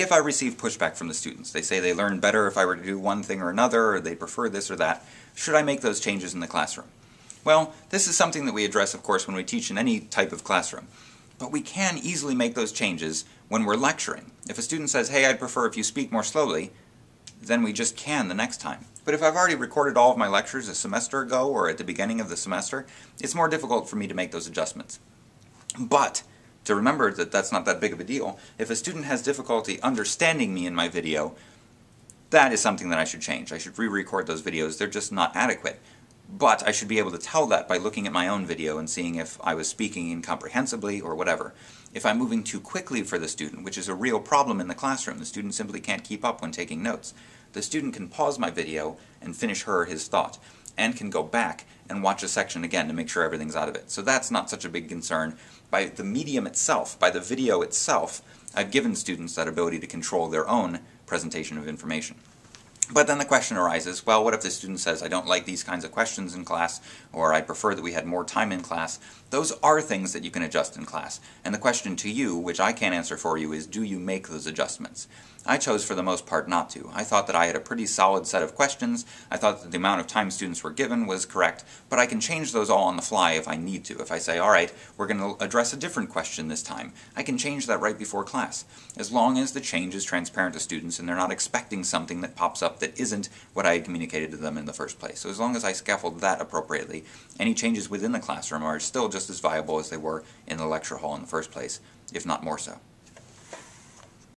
if I receive pushback from the students, they say they learn better if I were to do one thing or another, or they prefer this or that, should I make those changes in the classroom? Well, this is something that we address, of course, when we teach in any type of classroom. But we can easily make those changes when we're lecturing. If a student says, hey, I'd prefer if you speak more slowly, then we just can the next time. But if I've already recorded all of my lectures a semester ago or at the beginning of the semester, it's more difficult for me to make those adjustments. But to remember that that's not that big of a deal, if a student has difficulty understanding me in my video, that is something that I should change. I should re-record those videos. They're just not adequate. But I should be able to tell that by looking at my own video and seeing if I was speaking incomprehensibly or whatever. If I'm moving too quickly for the student, which is a real problem in the classroom, the student simply can't keep up when taking notes, the student can pause my video and finish her or his thought, and can go back and watch a section again to make sure everything's out of it. So that's not such a big concern. By the medium itself, by the video itself, I've given students that ability to control their own presentation of information. But then the question arises, well, what if the student says, I don't like these kinds of questions in class, or I prefer that we had more time in class? Those are things that you can adjust in class. And the question to you, which I can't answer for you, is do you make those adjustments? I chose for the most part not to. I thought that I had a pretty solid set of questions. I thought that the amount of time students were given was correct, but I can change those all on the fly if I need to. If I say, all right, we're going to address a different question this time, I can change that right before class, as long as the change is transparent to students and they're not expecting something that pops up that isn't what I had communicated to them in the first place. So as long as I scaffold that appropriately, any changes within the classroom are still just as viable as they were in the lecture hall in the first place, if not more so.